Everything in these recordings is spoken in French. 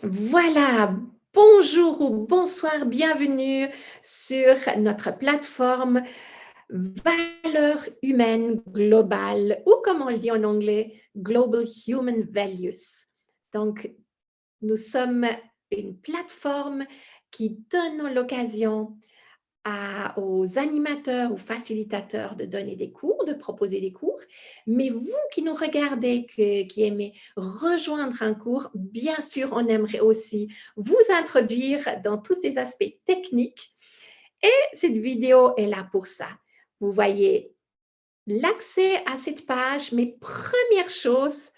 Voilà, bonjour ou bonsoir, bienvenue sur notre plateforme Valeurs humaines globales ou comme on le dit en anglais, Global Human Values. Donc, nous sommes une plateforme qui donne l'occasion aux animateurs ou facilitateurs de donner des cours, de proposer des cours. Mais vous qui nous regardez, qui aimez rejoindre un cours, bien sûr, on aimerait aussi vous introduire dans tous ces aspects techniques. Et cette vidéo est là pour ça. Vous voyez l'accès à cette page, mais première chose,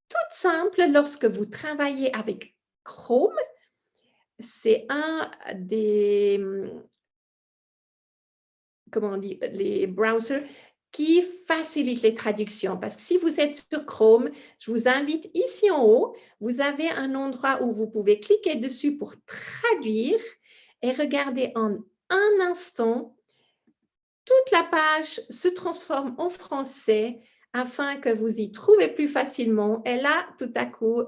toute simple, lorsque vous travaillez avec Chrome, c'est un des comment on dit, les browsers qui facilitent les traductions. Parce que si vous êtes sur Chrome, je vous invite ici en haut, vous avez un endroit où vous pouvez cliquer dessus pour traduire et regarder en un instant, toute la page se transforme en français afin que vous y trouvez plus facilement. Et là, tout à coup,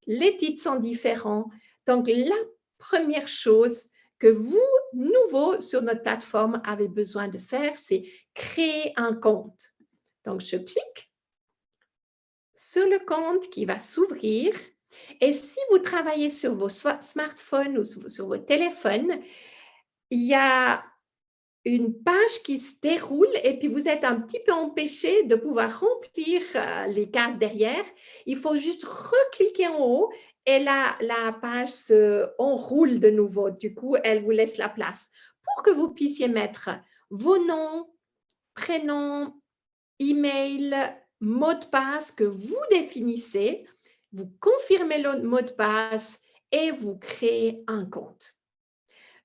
les titres sont différents. Donc, la première chose que vous, nouveau sur notre plateforme, avez besoin de faire, c'est créer un compte. Donc, je clique sur le compte qui va s'ouvrir. Et si vous travaillez sur vos smartphones ou sur vos téléphones, il y a une page qui se déroule et puis vous êtes un petit peu empêché de pouvoir remplir les cases derrière. Il faut juste recliquer en haut et la page se enroule de nouveau. Du coup, elle vous laisse la place pour que vous puissiez mettre vos noms, prénoms, email, mot de passe que vous définissez. Vous confirmez le mot de passe et vous créez un compte.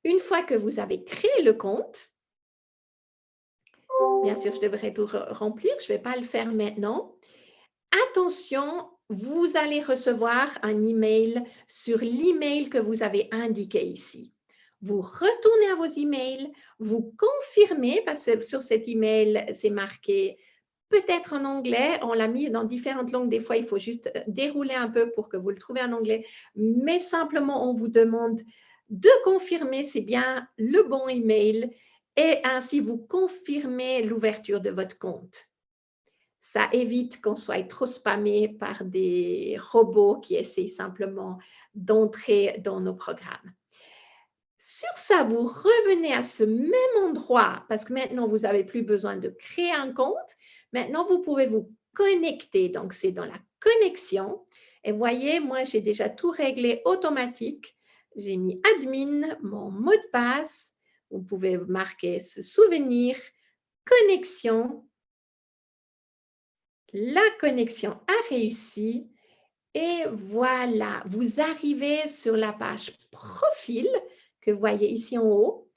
Une fois que vous avez créé le compte, bien sûr, je devrais tout remplir. Je ne vais pas le faire maintenant. Attention, vous allez recevoir un email sur l'email que vous avez indiqué ici. Vous retournez à vos emails, vous confirmez, parce que sur cet email, c'est marqué peut-être en anglais, on l'a mis dans différentes langues, des fois il faut juste dérouler un peu pour que vous le trouviez en anglais, mais simplement on vous demande de confirmer c'est bien le bon email et ainsi vous confirmez l'ouverture de votre compte. Ça évite qu'on soit trop spammé par des robots qui essaient simplement d'entrer dans nos programmes. Sur ça, vous revenez à ce même endroit parce que maintenant, vous n'avez plus besoin de créer un compte. Maintenant, vous pouvez vous connecter. Donc, c'est dans la connexion. Et voyez, moi, j'ai déjà tout réglé automatique. J'ai mis admin, mon mot de passe. Vous pouvez marquer ce souvenir, connexion. La connexion a réussi. Et voilà, vous arrivez sur la page profil que vous voyez ici en haut.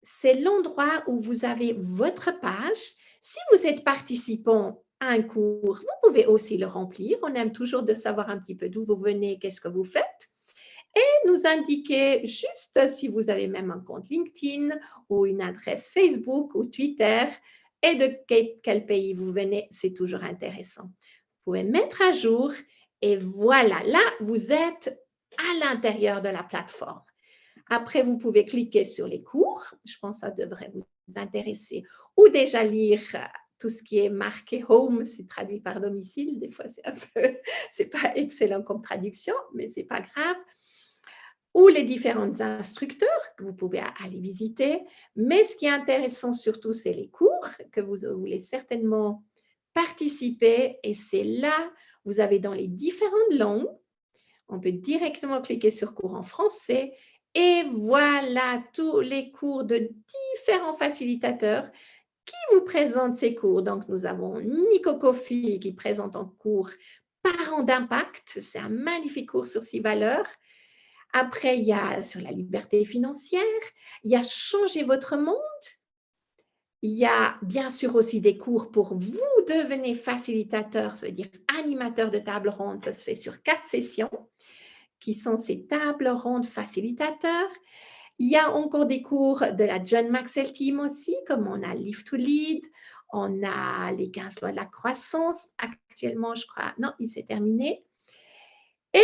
C'est l'endroit où vous avez votre page. Si vous êtes participant à un cours, vous pouvez aussi le remplir. On aime toujours de savoir un petit peu d'où vous venez, qu'est-ce que vous faites. Et nous indiquer juste si vous avez même un compte LinkedIn ou une adresse Facebook ou Twitter et de quel pays vous venez, c'est toujours intéressant. Vous pouvez mettre à jour et voilà, là, vous êtes à l'intérieur de la plateforme. Après, vous pouvez cliquer sur les cours. Je pense que ça devrait vous intéresser. Ou déjà lire tout ce qui est marqué home, c'est traduit par domicile. Des fois, c'est pas excellent comme traduction, mais c'est pas grave. Ou les différents instructeurs que vous pouvez aller visiter. Mais ce qui est intéressant surtout, c'est les cours que vous voulez certainement participer. Et c'est là, vous avez dans les différentes langues, on peut directement cliquer sur cours en français et voilà tous les cours de différents facilitateurs qui vous présentent ces cours. Donc, nous avons Nico Kofi qui présente un cours Parents d'impact. C'est un magnifique cours sur 6 valeurs. Après, il y a sur la liberté financière, il y a Changer votre monde. Il y a bien sûr aussi des cours pour vous devenir facilitateur, ça veut dire animateur de table ronde. Ça se fait sur 4 sessions qui sont ces tables rondes facilitateurs. Il y a encore des cours de la John Maxwell Team aussi, comme on a Live to Lead, on a les 15 lois de la croissance. Actuellement, je crois, non, il s'est terminé. Et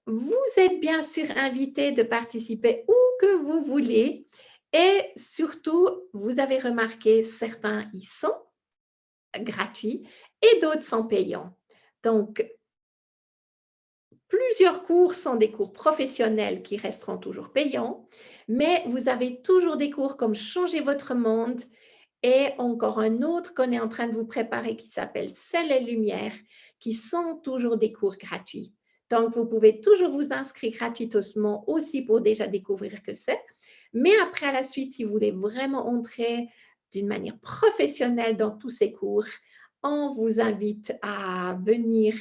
vous êtes bien sûr invité de participer où que vous voulez. Et surtout, vous avez remarqué, certains y sont gratuits et d'autres sont payants. Donc, plusieurs cours sont des cours professionnels qui resteront toujours payants, mais vous avez toujours des cours comme Changer votre monde et encore un autre qu'on est en train de vous préparer qui s'appelle Ciel et Lumière, qui sont toujours des cours gratuits. Donc, vous pouvez toujours vous inscrire gratuitement aussi pour déjà découvrir que c'est. Mais après, à la suite, si vous voulez vraiment entrer d'une manière professionnelle dans tous ces cours, on vous invite à venir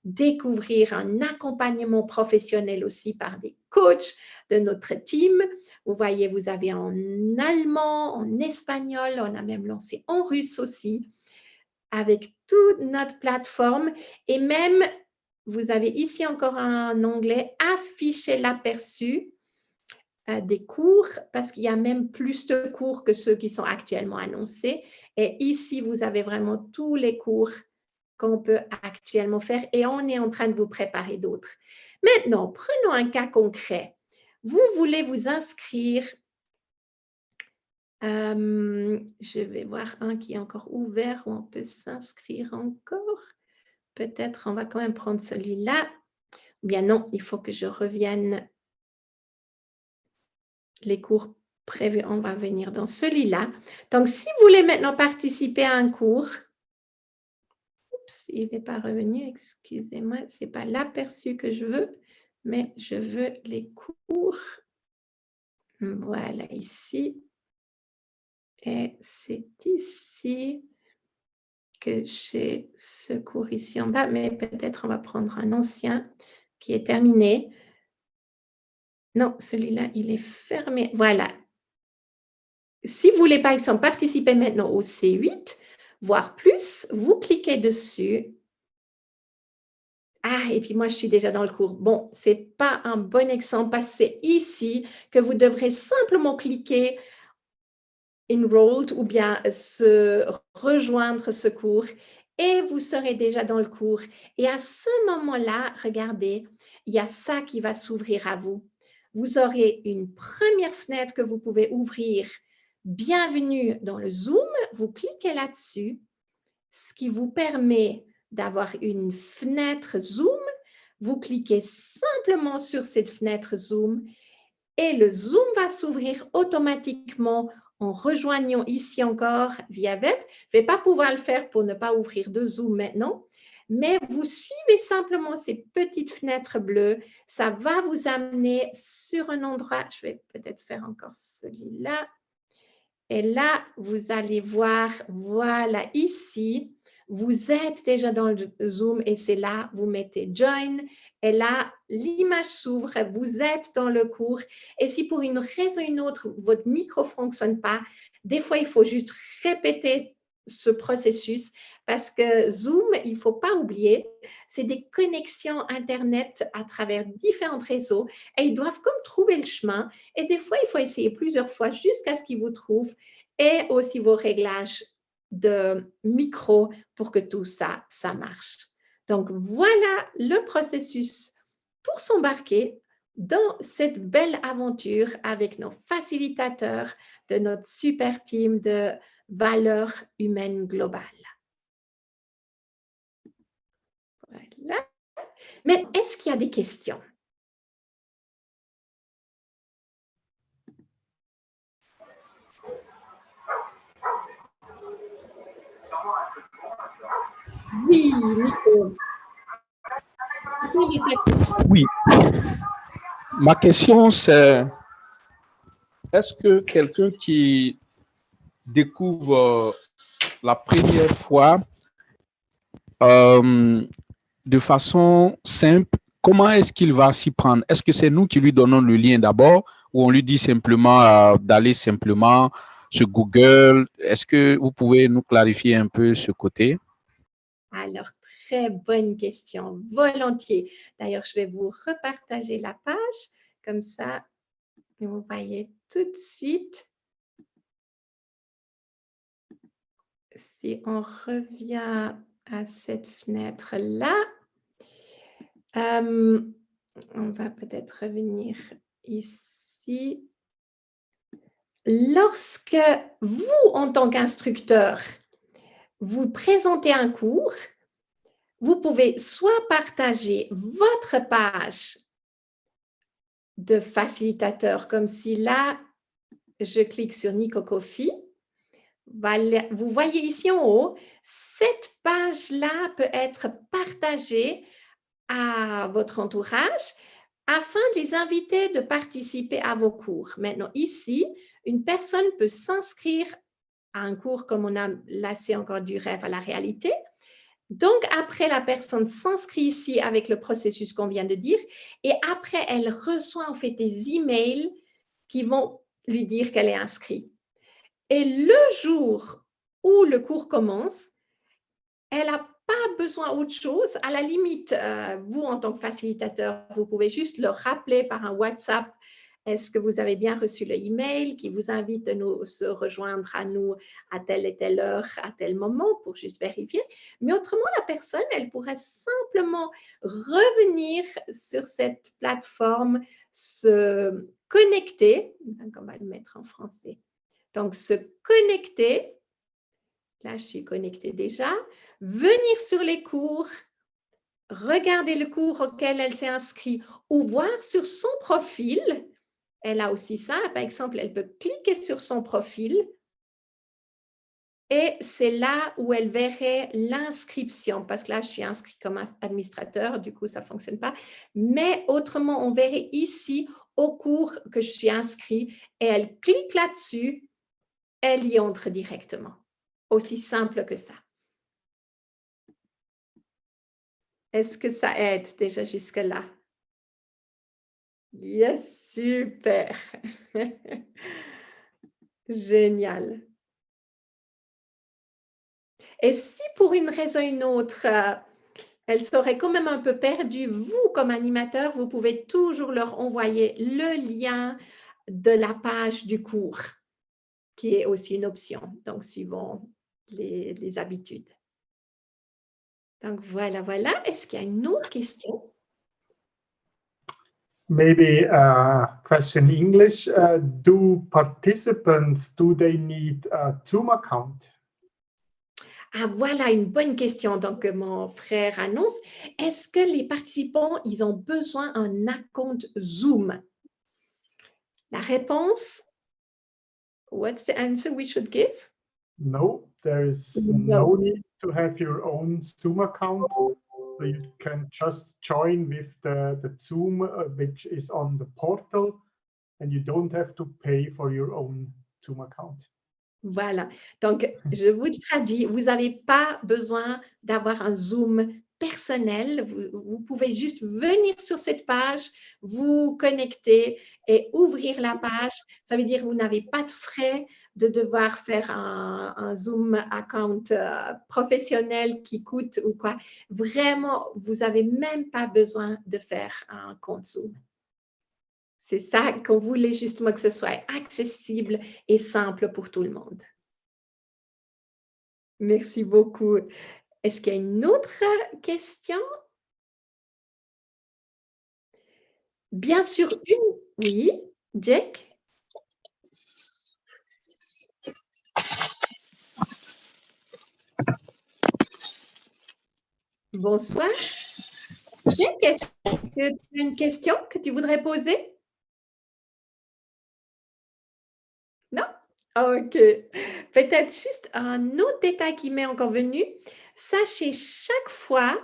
découvrir un accompagnement professionnel aussi par des coachs de notre team. Vous voyez, vous avez en allemand, en espagnol, on a même lancé en russe aussi, avec toute notre plateforme. Et même, vous avez ici encore un onglet afficher l'aperçu des cours, parce qu'il y a même plus de cours que ceux qui sont actuellement annoncés. Et ici, vous avez vraiment tous les cours qu'on peut actuellement faire et on est en train de vous préparer d'autres. Maintenant, prenons un cas concret. Vous voulez vous inscrire. Je vais voir un qui est encore ouvert où on peut s'inscrire encore. Peut-être on va quand même prendre celui-là. Ou bien non, il faut que je revienne. Les cours prévus, on va venir dans celui-là. Donc, si vous voulez maintenant participer à un cours, oups, il n'est pas revenu, excusez-moi, ce n'est pas l'aperçu que je veux, mais je veux les cours. Voilà, ici. Et c'est ici que j'ai ce cours ici en bas, mais peut-être on va prendre un ancien qui est terminé. Non, celui-là, il est fermé. Voilà. Si vous voulez, par exemple, participer maintenant au C8, voire plus, vous cliquez dessus. Ah, et puis moi, je suis déjà dans le cours. Bon, ce n'est pas un bon exemple parce que c'est ici que vous devrez simplement cliquer Enrolled ou bien rejoindre ce cours et vous serez déjà dans le cours. Et à ce moment-là, regardez, il y a ça qui va s'ouvrir à vous. Vous aurez une première fenêtre que vous pouvez ouvrir. Bienvenue dans le Zoom. Vous cliquez là-dessus, ce qui vous permet d'avoir une fenêtre Zoom. Vous cliquez simplement sur cette fenêtre Zoom et le Zoom va s'ouvrir automatiquement en rejoignant ici encore via web. Je ne vais pas pouvoir le faire pour ne pas ouvrir de Zoom maintenant, mais vous suivez simplement ces petites fenêtres bleues. Ça va vous amener sur un endroit. Je vais peut-être faire encore celui-là. Et là, vous allez voir, voilà, ici, vous êtes déjà dans le Zoom et c'est là, vous mettez Join et là, l'image s'ouvre, vous êtes dans le cours. Et si pour une raison ou une autre, votre micro ne fonctionne pas, des fois, il faut juste répéter ce processus parce que Zoom, il ne faut pas oublier, c'est des connexions Internet à travers différents réseaux et ils doivent comme trouver le chemin. Et des fois, il faut essayer plusieurs fois jusqu'à ce qu'ils vous trouvent et aussi vos réglages de micro pour que tout ça, ça marche. Donc, voilà le processus pour s'embarquer dans cette belle aventure avec nos facilitateurs de notre super team de valeurs humaines globales. Voilà. Mais est-ce qu'il y a des questions? Oui, Nico. Oui, ma question c'est, est-ce que quelqu'un qui découvre la première fois de façon simple, comment est-ce qu'il va s'y prendre? Est-ce que c'est nous qui lui donnons le lien d'abord ou on lui dit simplement d'aller simplement sur Google? Est-ce que vous pouvez nous clarifier un peu ce côté? Alors, très bonne question, volontiers. D'ailleurs, je vais vous repartager la page, comme ça, vous voyez tout de suite. Si on revient à cette fenêtre-là, On va peut-être revenir ici. Lorsque vous, en tant qu'instructeur, vous présentez un cours, vous pouvez soit partager votre page de facilitateur, comme si là, je clique sur Nico Coffee. Vous voyez ici en haut, cette page-là peut être partagée à votre entourage afin de les inviter de participer à vos cours. Maintenant, ici, une personne peut s'inscrire à un cours comme on a là, c'est encore du rêve à la réalité. Donc, après, la personne s'inscrit ici avec le processus qu'on vient de dire et après, elle reçoit en fait des emails qui vont lui dire qu'elle est inscrite. Et le jour où le cours commence, elle n'a pas besoin d'autre chose. À la limite, vous, en tant que facilitateur, vous pouvez juste le rappeler par un WhatsApp. Est-ce que vous avez bien reçu le email qui vous invite à se rejoindre à nous à telle et telle heure, à tel moment, pour juste vérifier. Mais autrement, la personne, elle pourrait simplement revenir sur cette plateforme, se connecter. Donc, on va le mettre en français. Donc, se connecter. Là, je suis connectée déjà. Venir sur les cours, regarder le cours auquel elle s'est inscrite ou voir sur son profil. Elle a aussi ça. Par exemple, elle peut cliquer sur son profil et c'est là où elle verrait l'inscription. Parce que là, je suis inscrite comme administrateur, du coup, ça ne fonctionne pas. Mais autrement, on verrait ici au cours que je suis inscrite et elle clique là-dessus, elle y entre directement. Aussi simple que ça. Est-ce que ça aide déjà jusque-là? Yes, super. Génial. Et si pour une raison ou une autre, elle serait quand même un peu perdue, vous, comme animateur, vous pouvez toujours leur envoyer le lien de la page du cours, qui est aussi une option, donc suivant les habitudes. Donc voilà, voilà. Est-ce qu'il y a une autre question? Maybe a question in English. Do participants, do they need a Zoom account? Ah, voilà une bonne question. Donc, mon frère annonce, est-ce que les participants, ils ont besoin d'un compte Zoom? La réponse, what's the answer we should give? No, there is no need to have your own Zoom account. So you can just join with the Zoom, which is on the portal, and you don't have to pay for your own Zoom account. Voilà. Donc, je vous traduis. Vous n'avez pas besoin d'avoir un Zoom personnel. Vous pouvez juste venir sur cette page, vous connecter et ouvrir la page. Ça veut dire que vous n'avez pas de frais de devoir faire un Zoom account professionnel qui coûte ou quoi. Vraiment, vous n'avez même pas besoin de faire un compte Zoom. C'est ça qu'on voulait justement que ce soit accessible et simple pour tout le monde. Merci beaucoup. Est-ce qu'il y a une autre question? Bien sûr, une. Oui, Jack? Bonsoir. Jack, est-ce que tu as une question que tu voudrais poser? Non? OK. Peut-être juste un autre détail qui m'est encore venu. Sachez, chaque fois,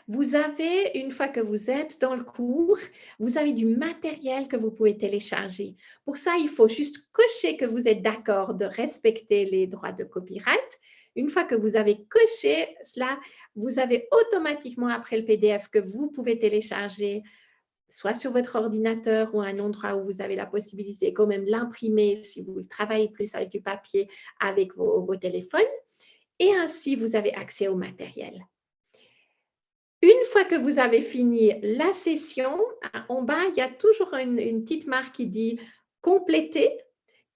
vous avez, une fois que vous êtes dans le cours, vous avez du matériel que vous pouvez télécharger. Pour ça, il faut juste cocher que vous êtes d'accord de respecter les droits de copyright. Une fois que vous avez coché cela, vous avez automatiquement après le PDF que vous pouvez télécharger soit sur votre ordinateur ou un endroit où vous avez la possibilité quand même l'imprimer si vous travaillez plus avec du papier avec vos téléphones. Et ainsi, vous avez accès au matériel. Une fois que vous avez fini la session, en bas, il y a toujours une petite marque qui dit « Compléter ».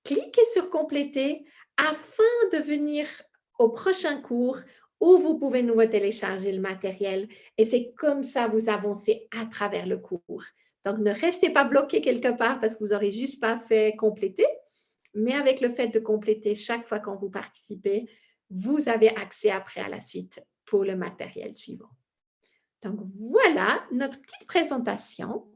Cliquez sur « Compléter » afin de venir au prochain cours où vous pouvez nouveau télécharger le matériel. Et c'est comme ça que vous avancez à travers le cours. Donc, ne restez pas bloqué quelque part parce que vous n'aurez juste pas fait compléter. Mais avec le fait de compléter chaque fois quand vous participez, vous avez accès après à la suite pour le matériel suivant. Donc, voilà notre petite présentation.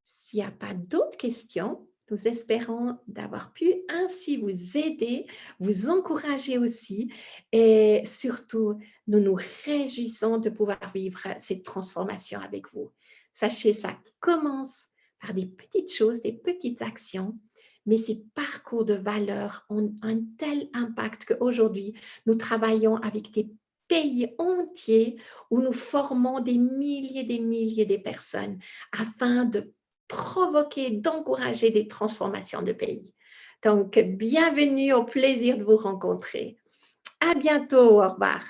S'il n'y a pas d'autres questions, nous espérons d'avoir pu ainsi vous aider, vous encourager aussi et surtout, nous nous réjouissons de pouvoir vivre cette transformation avec vous. Sachez, ça commence par des petites choses, des petites actions, mais ces parcours de valeurs ont un tel impact qu'aujourd'hui, nous travaillons avec des pays entiers où nous formons des milliers de personnes afin de provoquer, d'encourager des transformations de pays. Donc, bienvenue, au plaisir de vous rencontrer. À bientôt, au revoir.